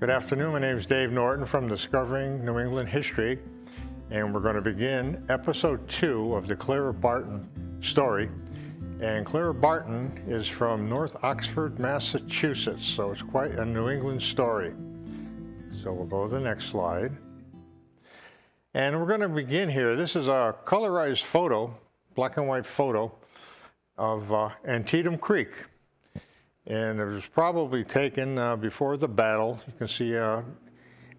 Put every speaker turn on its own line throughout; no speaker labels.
Good afternoon, my name is Dave Norton from Discovering New England History, and we're going to begin episode 2 of the Clara Barton story. And Clara Barton is from North Oxford, Massachusetts, so it's quite a New England story. So we'll go to the next slide. And we're going to begin here. This is a colorized photo, black and white photo, of Antietam Creek. And it was probably taken before the battle. You can see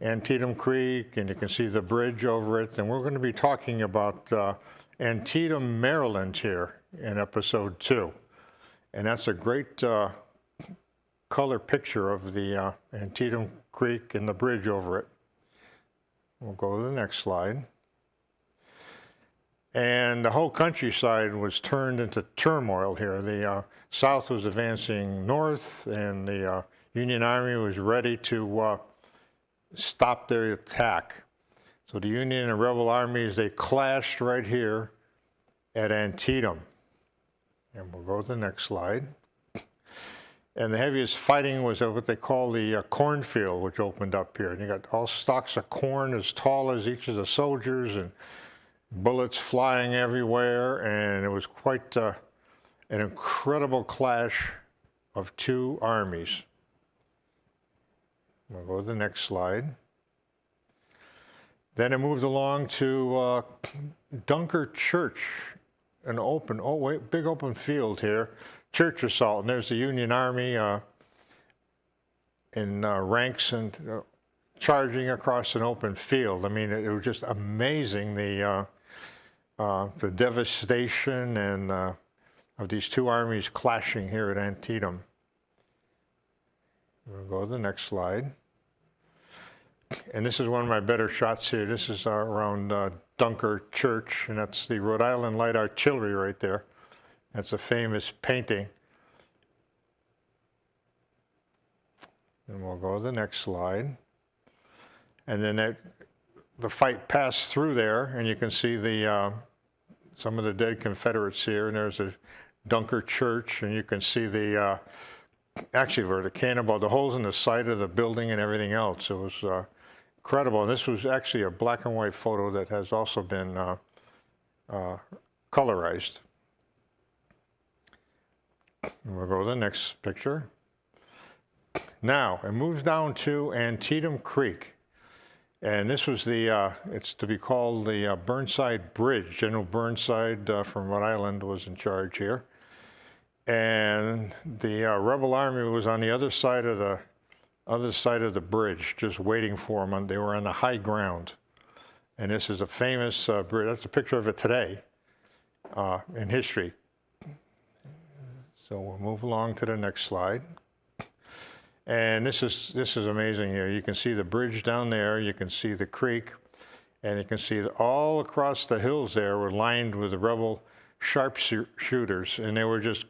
Antietam Creek, and you can see the bridge over it. And we're going to be talking about Antietam, Maryland here in episode 2. And that's a great color picture of the Antietam Creek and the bridge over it. We'll go to the next slide. And the whole countryside was turned into turmoil here. The South was advancing north, and the Union Army was ready to stop their attack. So the Union and Rebel armies, they clashed right here at Antietam. And we'll go to the next slide. And the heaviest fighting was at what they call the cornfield, which opened up here. And you got all stalks of corn as tall as each of the soldiers, and bullets flying everywhere, and it was quite an incredible clash of two armies. We'll go to the next slide. Then it moved along to Dunker Church, an open, big open field here, church assault, and there's the Union Army in ranks and charging across an open field. I mean, it was just amazing, the devastation and of these two armies clashing here at Antietam. We'll go to the next slide. And this is one of my better shots here. This is around Dunker Church, and that's the Rhode Island Light Artillery right there. That's a famous painting. And we'll go to the next slide. And then the fight passed through there, and you can see the some of the dead Confederates here. And there's a Dunker Church, and you can see the actually where the cannonball, the holes in the side of the building, and everything else. It was incredible. And this was actually a black and white photo that has also been colorized. And we'll go to the next picture. Now it moves down to Antietam Creek. And this was it's to be called the Burnside Bridge. General Burnside from Rhode Island was in charge here. And the Rebel Army was on the other side of the bridge, just waiting for them. They were on the high ground. And this is a famous bridge. That's a picture of it today in history. So we'll move along to the next slide. And this is amazing here. You can see the bridge down there, you can see the creek, and you can see that all across the hills there were lined with the rebel sharpshooters, and they were just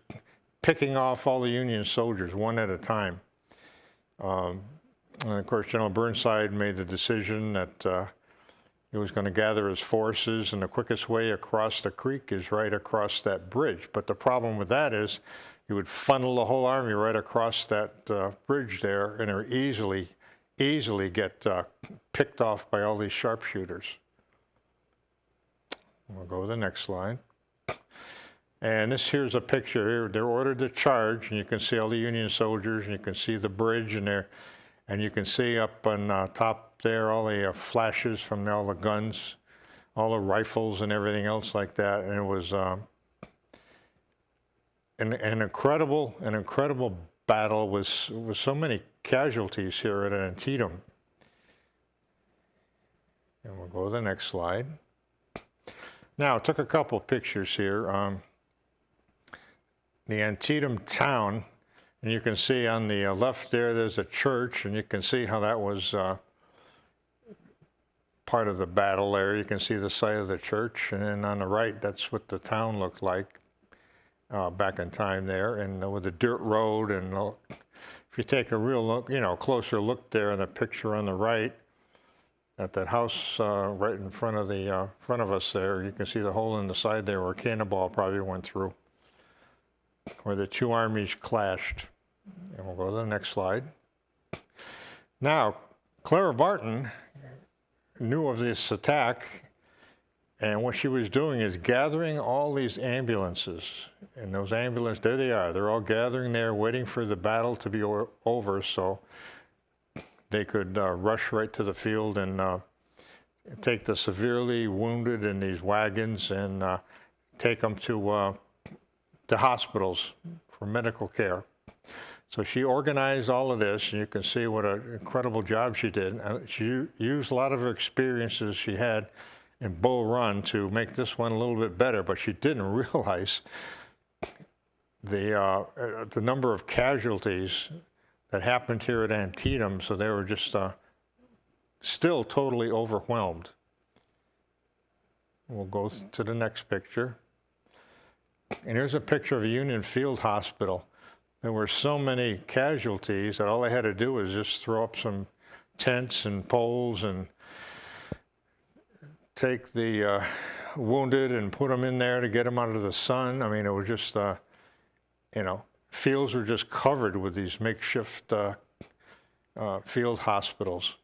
picking off all the Union soldiers one at a time. And of course, General Burnside made the decision that he was going to gather his forces, and the quickest way across the creek is right across that bridge. But the problem with that is you would funnel the whole army right across that bridge there, and it would easily get picked off by all these sharpshooters. We'll go to the next slide. And here's a picture here. They're ordered to charge, and you can see all the Union soldiers, and you can see the bridge in there, and you can see up on top there all the flashes from all the guns, all the rifles and everything else like that. And it was an incredible battle with so many casualties here at Antietam. And we'll go to the next slide. Now, I took a couple of pictures here. The Antietam town, and you can see on the left there's a church, and you can see how that was part of the battle there. You can see the site of the church, and then on the right, that's what the town looked like back in time there, and with the dirt road. And if you take a real look, closer look there in the picture on the right, at that house right in front of us there, you can see the hole in the side there where a cannonball probably went through, where the two armies clashed. And we'll go to the next slide. Now, Clara Barton knew of this attack, and what she was doing is gathering all these ambulances. And those ambulances, there they are. They're all gathering there, waiting for the battle to be over so they could rush right to the field and take the severely wounded in these wagons and take them to hospitals for medical care. So she organized all of this, and you can see what an incredible job she did. She used a lot of her experiences she had in Bull Run to make this one a little bit better, but she didn't realize the number of casualties that happened here at Antietam, so they were just still totally overwhelmed. We'll go to the next picture. And here's a picture of a Union Field Hospital. There were so many casualties that all they had to do was just throw up some tents and poles and take the wounded and put them in there to get them out of the sun. I mean, it was just, fields were just covered with these makeshift field hospitals.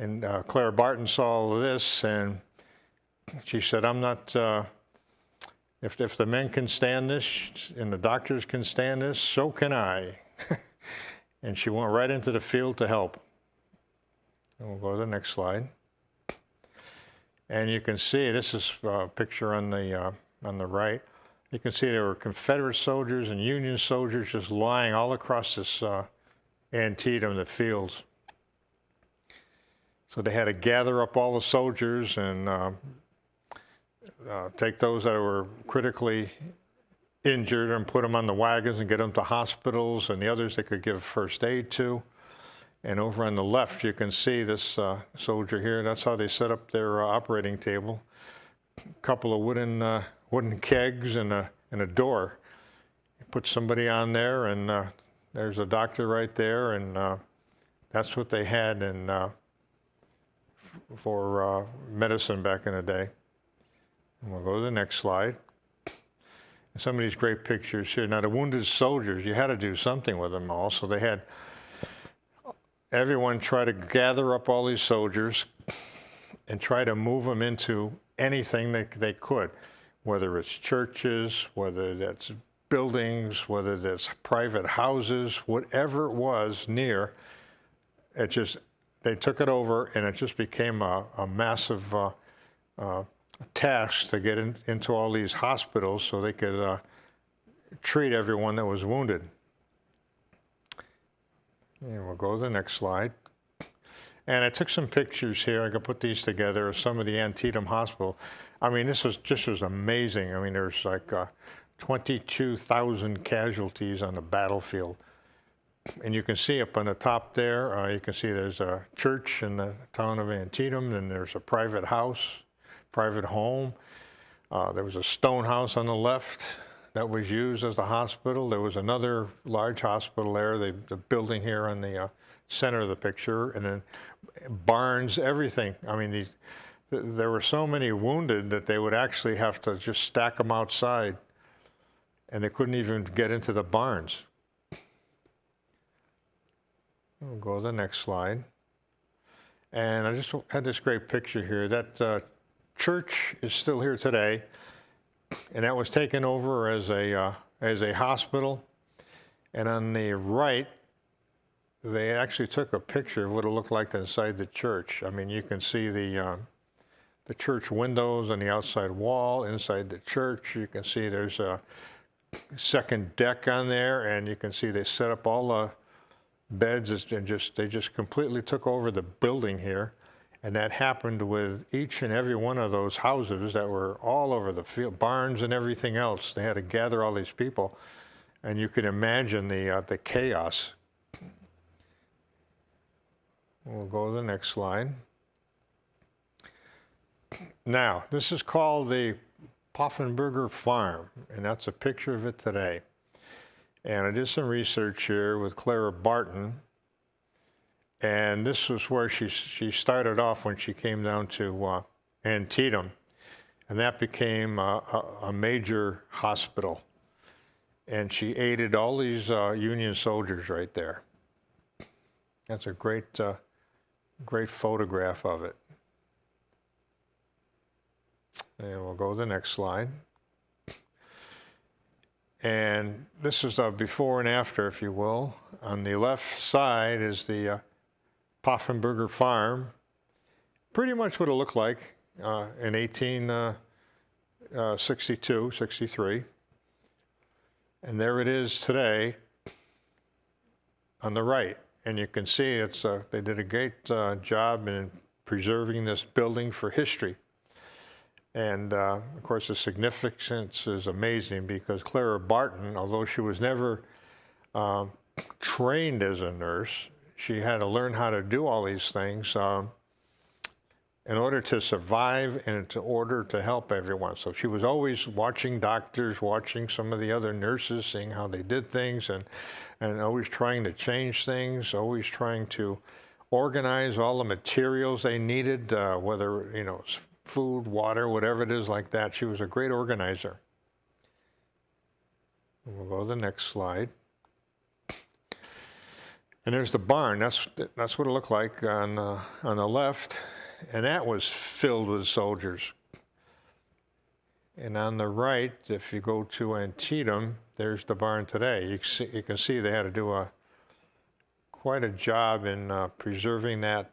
And Clara Barton saw all of this, and she said, I'm not, if the men can stand this and the doctors can stand this, so can I. And she went right into the field to help. And we'll go to the next slide. And you can see, this is a picture on the right. You can see there were Confederate soldiers and Union soldiers just lying all across this Antietam, the fields. So they had to gather up all the soldiers and take those that were critically injured and put them on the wagons and get them to hospitals, and the others they could give first aid to. And over on the left, you can see this soldier here. That's how they set up their operating table. A couple of wooden kegs and a door. You put somebody on there, and there's a doctor right there, and that's what they had for medicine back in the day. And we'll go to the next slide. And some of these great pictures here. Now, the wounded soldiers, you had to do something with them all. So they had everyone try to gather up all these soldiers and try to move them into anything that they could, whether it's churches, whether that's buildings, whether that's private houses, whatever it was near. They took it over, and it just became a massive task to get into all these hospitals so they could treat everyone that was wounded. And we'll go to the next slide. And I took some pictures here. I could put these together of some of the Antietam Hospital. I mean, this was amazing. I mean, there's like 22,000 casualties on the battlefield. And you can see up on the top there, you can see there's a church in the town of Antietam, and there's a private house, private home. There was a stone house on the left that was used as the hospital. There was another large hospital there, the building here in the center of the picture, and then barns, everything. I mean, there were so many wounded that they would actually have to just stack them outside, and they couldn't even get into the barns. We'll go to the next slide. And I just had this great picture here. That church is still here today, and that was taken over as a hospital. And on the right, they actually took a picture of what it looked like inside the church. I mean, you can see the church windows on the outside wall. Inside the church, you can see there's a second deck on there, and you can see they set up all the beds and they just completely took over the building here. And that happened with each and every one of those houses that were all over the field, barns and everything else. They had to gather all these people, and you can imagine the chaos. We'll go to the next slide. Now, this is called the Poffenberger Farm, and that's a picture of it today. And I did some research here with Clara Barton, and this was where she started off when she came down to Antietam, and that became a major hospital. And she aided all these Union soldiers right there. That's a great photograph of it. And we'll go to the next slide. And this is a before and after, if you will. On the left side is the Poffenberger Farm. Pretty much what it looked like in 1862, 63. And there it is today on the right. And you can see it's they did a great job in preserving this building for history. And of course, the significance is amazing because Clara Barton, although she was never trained as a nurse, she had to learn how to do all these things in order to survive and in order to help everyone. So she was always watching doctors, watching some of the other nurses, seeing how they did things, and always trying to change things, always trying to organize all the materials they needed, whether, you know, food, water, whatever it is like that. She was a great organizer. We'll go to the next slide. And there's the barn. That's what it looked like on the left. And that was filled with soldiers. And on the right, if you go to Antietam, there's the barn today. You can see they had to do quite a job in preserving that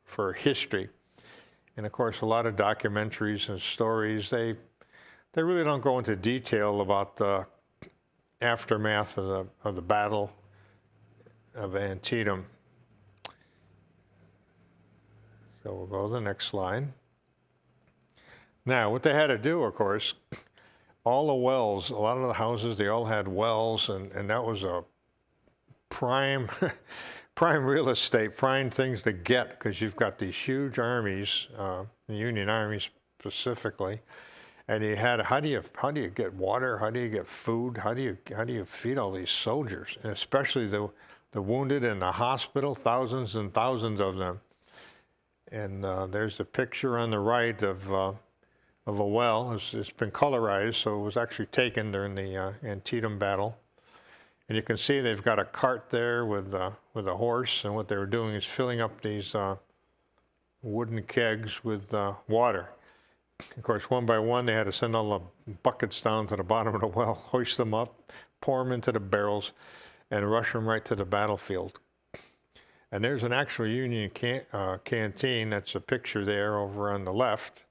for history. And of course, a lot of documentaries and stories, they really don't go into detail about the aftermath of the Battle of Antietam. So we'll go to the next slide. Now, what they had to do, of course, all the wells, a lot of the houses, they all had wells, and that was a prime real estate, prime things to get, because you've got these huge armies, the Union Army specifically, and you had how do you get water? How do you get food? How do you feed all these soldiers, and especially the wounded in the hospital, thousands and thousands of them. And there's a picture on the right of a well. It's been colorized, so it was actually taken during the Antietam battle. And you can see they've got a cart there with a horse, and what they were doing is filling up these wooden kegs with water. Of course, one by one, they had to send all the buckets down to the bottom of the well, hoist them up, pour them into the barrels, and rush them right to the battlefield. And there's an actual Union canteen. That's a picture there over on the left.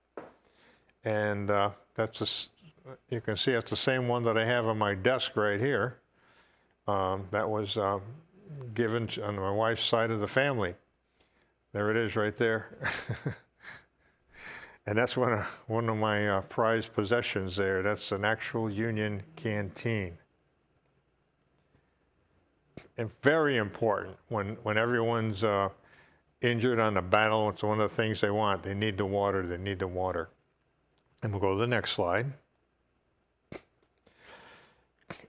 And you can see it's the same one that I have on my desk right here. That was given on my wife's side of the family. There it is right there. And that's one of my prized possessions there. That's an actual Union canteen. And very important when everyone's injured on the battle. It's one of the things they want. They need the water. They need the water. And we'll go to the next slide.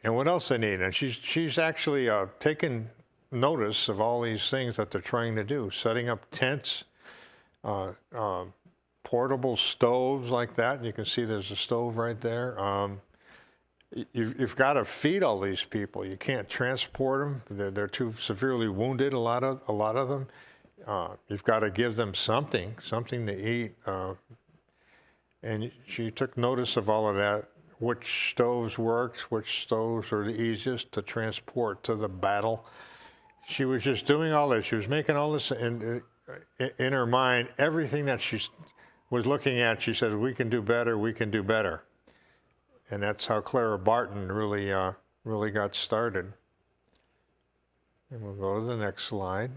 And what else they need? And she's actually taken notice of all these things that they're trying to do, setting up tents, portable stoves like that. And you can see there's a stove right there. You've got to feed all these people. You can't transport them. They're too severely wounded, a lot of them. You've got to give them something to eat. And she took notice of all of that, which stoves worked, which stoves are the easiest to transport to the battle. She was just doing all this. She was making all this in her mind. Everything that she was looking at, she said, we can do better, we can do better. And that's how Clara Barton really got started. And we'll go to the next slide.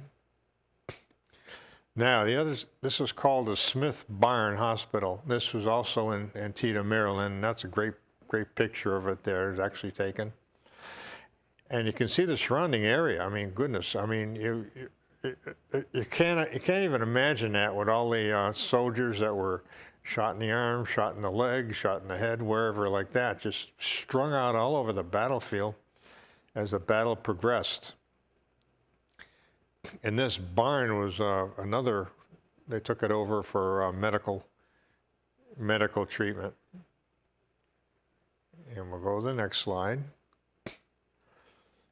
Now, this is called the Smith Barn Hospital. This was also in Antietam, Maryland, and that's a great picture of it there. It's actually taken. And you can see the surrounding area. I mean, goodness, I mean, you can't even imagine that with all the soldiers that were shot in the arm, shot in the leg, shot in the head, wherever like that, just strung out all over the battlefield as the battle progressed. And this barn was they took it over for medical treatment. And we'll go to the next slide.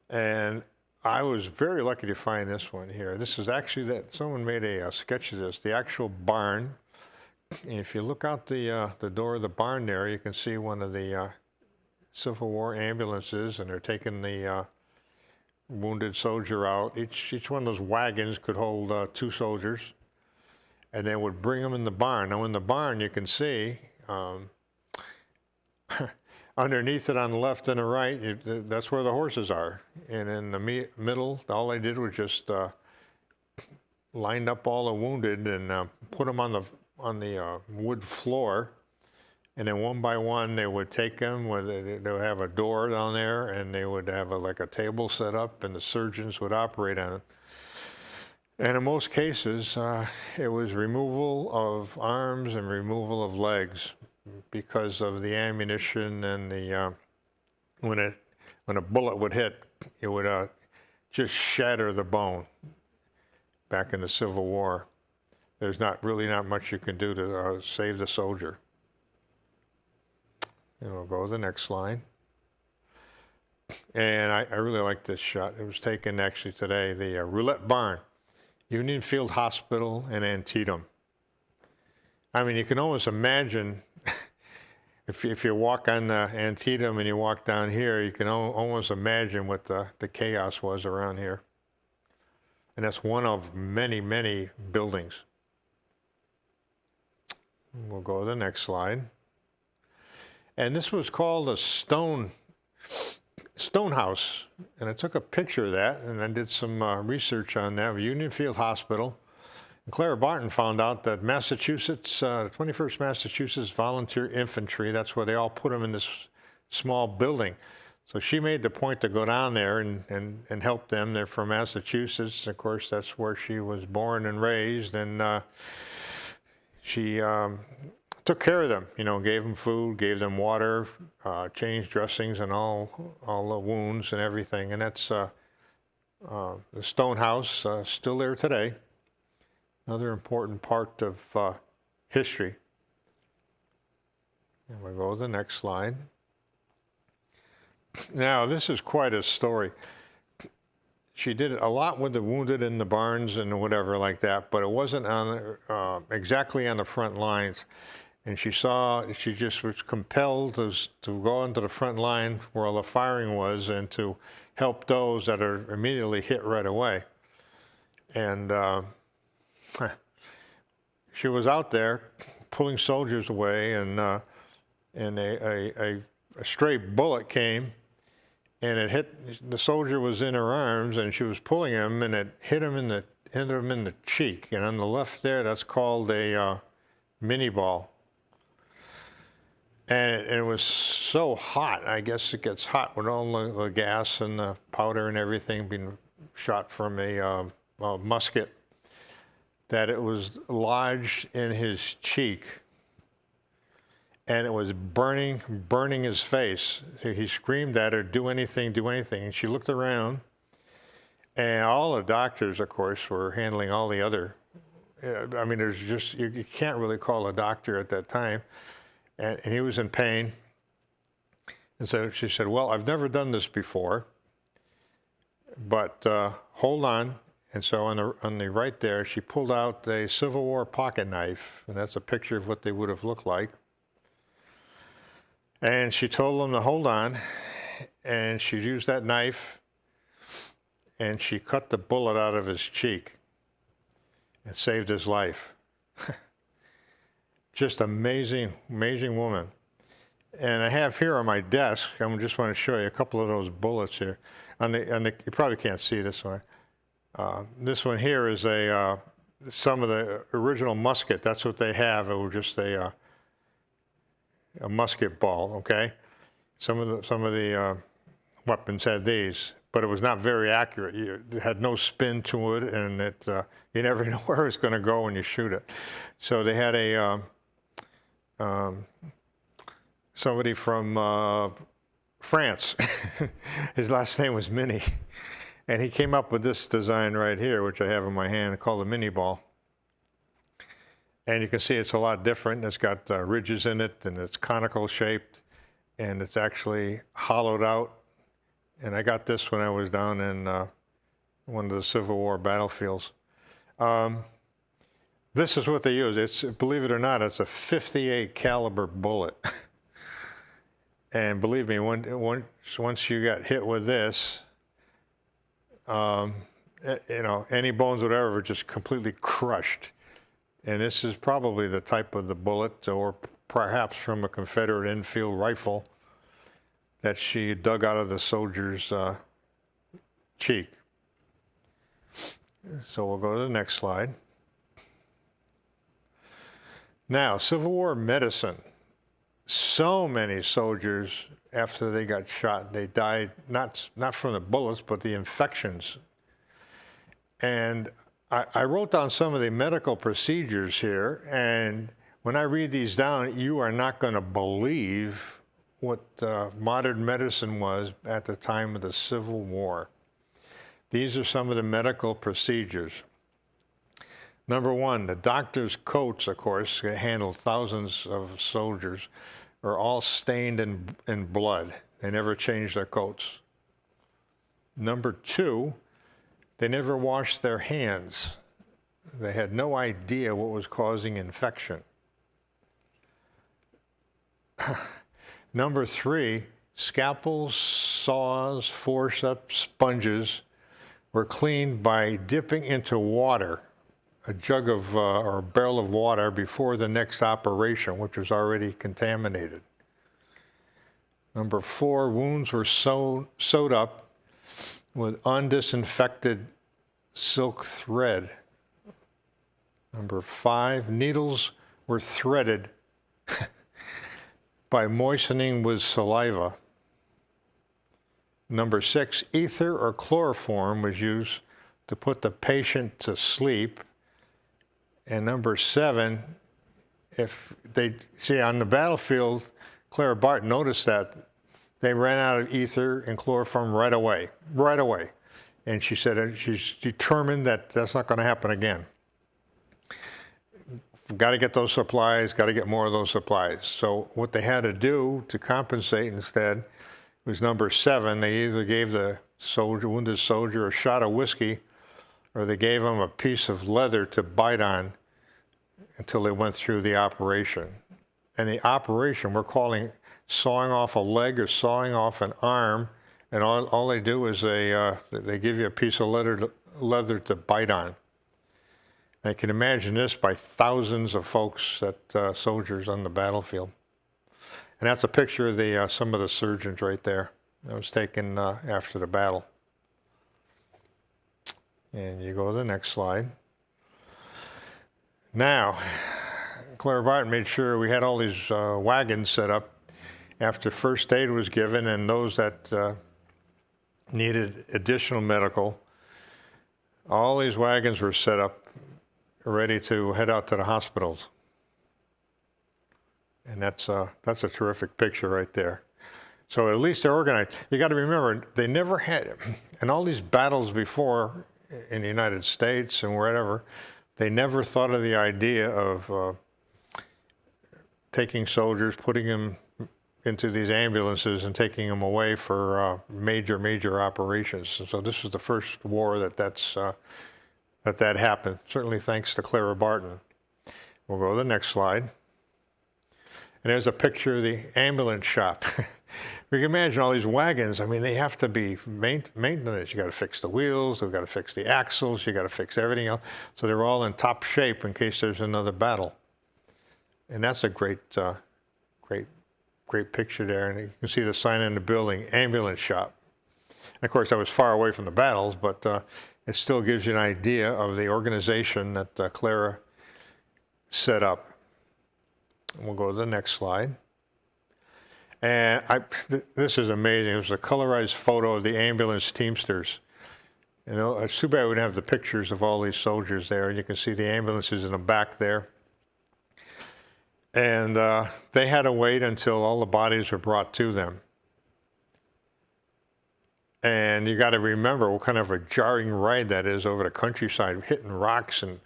And I was very lucky to find this one here. This is actually that someone made a sketch of this, the actual barn. And if you look out the door of the barn there, you can see one of the Civil War ambulances, and they're taking the wounded soldier out. Each one of those wagons could hold 2 soldiers, and they would bring them in the barn. Now in the barn you can see underneath it on the left and the right, that's where the horses are. And in the middle, all they did was just lined up all the wounded and put them on the wood floor. And then one by one, they would take them, they would have a door down there, and they would have like a table set up, and the surgeons would operate on it. And in most cases, it was removal of arms and removal of legs because of the ammunition and the when a bullet would hit, it would just shatter the bone. Back in the Civil War, there's really not much you can do to save the soldier. And we'll go to the next slide. And I really like this shot. It was taken actually today, the Roulette Barn, Union Field Hospital in Antietam. I mean, you can almost imagine, if you walk on Antietam and you walk down here, you can almost imagine what the chaos was around here. And that's one of many, many buildings. We'll go to the next slide. And this was called a stone house. And I took a picture of that, and I did some research on that. Union Field Hospital. And Clara Barton found out that Massachusetts, 21st Massachusetts Volunteer Infantry, that's where they all put them in this small building. So she made the point to go down there and help them. They're from Massachusetts. Of course, that's where she was born and raised. And she took care of them, gave them food, gave them water, changed dressings and all the wounds and everything. And that's the stone house, still there today. Another important part of history. And we'll go to the next slide. Now, this is quite a story. She did a lot with the wounded in the barns and whatever like that, but it wasn't exactly on the front lines. And she just was compelled to go into the front line where all the firing was and to help those that are immediately hit right away. And she was out there pulling soldiers away, and a stray bullet came, and it hit, the soldier was in her arms, and she was pulling him, and it hit him in the cheek. And on the left there, that's called a mini ball. And it was so hot. I guess it gets hot with all the gas and the powder and everything being shot from a musket, that it was lodged in his cheek, and it was burning his face. He screamed at her, "Do anything, do anything." And she looked around, and all the doctors, of course, were handling all the other. I mean, there's just, you can't really call a doctor at that time. And he was in pain. And so she said, "Well, I've never done this before, but hold on." And so on the right there, she pulled out a Civil War pocket knife, and that's a picture of what they would have looked like. And she told him to hold on, and she used that knife, and she cut the bullet out of his cheek and saved his life. Just amazing, amazing woman. And I have here on my desk, I just want to show you a couple of those bullets here. You probably can't see this one. This one here is some of the original musket. That's what they have. It was just a musket ball. Okay, some of the weapons had these, but it was not very accurate. It had no spin to it, and you never know where it's going to go when you shoot it. So they had somebody from France. His last name was Mini. And he came up with this design right here, which I have in my hand, called a mini ball. And you can see it's a lot different. It's got ridges in it, and it's conical shaped, and it's actually hollowed out. And I got this when I was down in one of the Civil War battlefields. This is what they use. It's, believe it or not, it's a .58 caliber bullet. And believe me, once you got hit with this, you know, any bones, whatever, were just completely crushed. And this is probably the type of the bullet, or perhaps from a Confederate Enfield rifle, that she dug out of the soldier's cheek. So we'll go to the next slide. Now, Civil War medicine. So many soldiers, after they got shot, they died not from the bullets, but the infections. And I wrote down some of the medical procedures here, and when I read these down, you are not going to believe what modern medicine was at the time of the Civil War. These are some of the medical procedures. Number one, the doctor's coats, of course, handled thousands of soldiers, are all stained in blood. They never changed their coats. Number two, they never washed their hands. They had no idea what was causing infection. Number three, scalpels, saws, forceps, sponges were cleaned by dipping into water, a jug of or a barrel of water before the next operation, which was already contaminated. Number four, wounds were sewed up with undisinfected silk thread. Number five, needles were threaded by moistening with saliva. Number six, ether or chloroform was used to put the patient to sleep. And number seven, if they, see on the battlefield, Clara Barton noticed that they ran out of ether and chloroform right away. And she said she's determined that that's not going to happen again. Got to get those supplies, got to get more of those supplies. So what they had to do to compensate instead was number seven. They either gave the wounded soldier a shot of whiskey, or they gave him a piece of leather to bite on until they went through the operation. And the operation, we're calling sawing off a leg or sawing off an arm, and all they do is they give you a piece of leather to bite on. I can imagine this by thousands of folks, soldiers on the battlefield. And that's a picture of some of the surgeons right there. That was taken after the battle. And you go to the next slide. Now, Clara Barton made sure we had all these wagons set up after first aid was given, and those that needed additional medical. All these wagons were set up ready to head out to the hospitals. And that's a terrific picture right there. So at least they're organized. You got to remember, they never had, in all these battles before in the United States and wherever, they never thought of the idea of taking soldiers, putting them into these ambulances and taking them away for major operations. And so this was the first war that happened, certainly thanks to Clara Barton. We'll go to the next slide. And there's a picture of the ambulance shop. We can imagine all these wagons. I mean, they have to be maintenance. You got to fix the wheels, you've got to fix the axles, you got to fix everything else. So they're all in top shape in case there's another battle. And that's a great picture there. And you can see the sign in the building, ambulance shop. And of course, I was far away from the battles, but it still gives you an idea of the organization that Clara set up. And we'll go to the next slide. And this is amazing. It was a colorized photo of the ambulance teamsters. You know, it's too bad we didn't have the pictures of all these soldiers there. And you can see the ambulances in the back there. And they had to wait until all the bodies were brought to them. And you got to remember what kind of a jarring ride that is over the countryside, hitting rocks and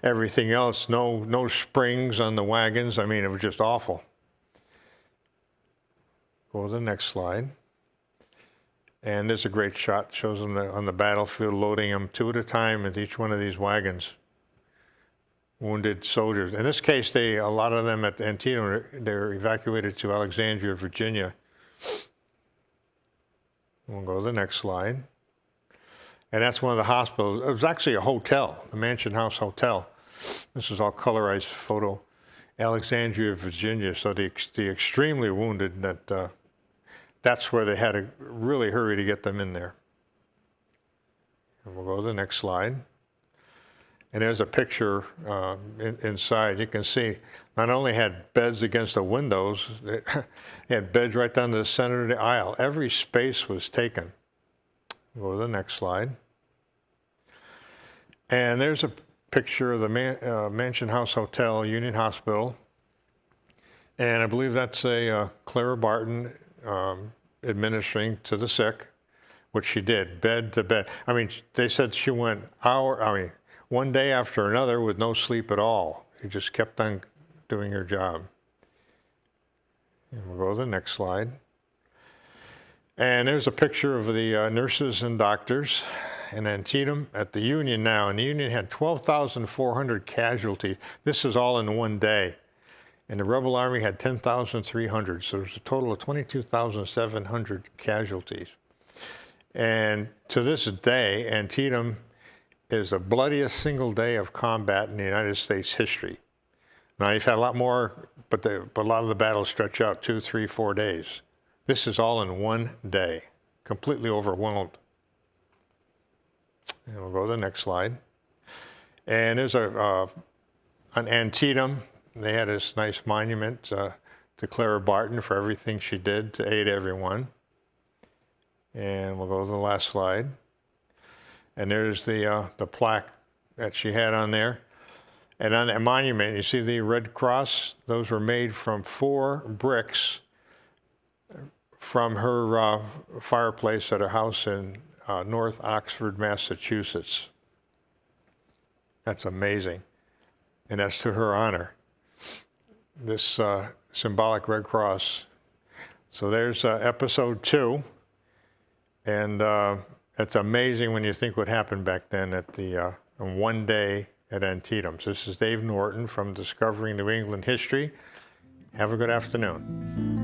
everything else. No springs on the wagons. I mean, it was just awful. Go to the next slide. And there's a great shot, shows them on the battlefield, loading them 2 at a time into each one of these wagons. Wounded soldiers. In this case, a lot of them at Antietam, they were evacuated to Alexandria, Virginia. We'll go to the next slide. And that's one of the hospitals. It was actually a hotel, the Mansion House Hotel. This is all colorized photo. Alexandria, Virginia. So the extremely wounded, that's where they had to really hurry to get them in there. And we'll go to the next slide. And there's a picture inside. You can see not only had beds against the windows, they had beds right down to the center of the aisle. Every space was taken. Go to the next slide. And there's a picture of the Mansion House Hotel, Union Hospital. And I believe that's a Clara Barton administering to the sick, which she did, bed to bed. I mean, they said she went one day after another with no sleep at all. She just kept on doing her job. And we'll go to the next slide. And there's a picture of the nurses and doctors in Antietam at the Union now. And the Union had 12,400 casualties. This is all in one day. And the Rebel Army had 10,300. So there's a total of 22,700 casualties. And to this day, Antietam is the bloodiest single day of combat in the United States history. Now, you've had a lot more, but a lot of the battles stretch out 2, 3, 4 days. This is all in one day, completely overwhelmed. And we'll go to the next slide. And there's an Antietam. They had this nice monument to Clara Barton for everything she did to aid everyone. And we'll go to the last slide. And there's the plaque that she had on there. And on that monument, you see the Red Cross? Those were made from 4 bricks from her fireplace at her house in North Oxford, Massachusetts. That's amazing. And that's to her honor, this symbolic Red Cross. So there's episode 2. And it's amazing when you think what happened back then at in one day at Antietam. So this is Dave Norton from Discovering New England History. Have a good afternoon.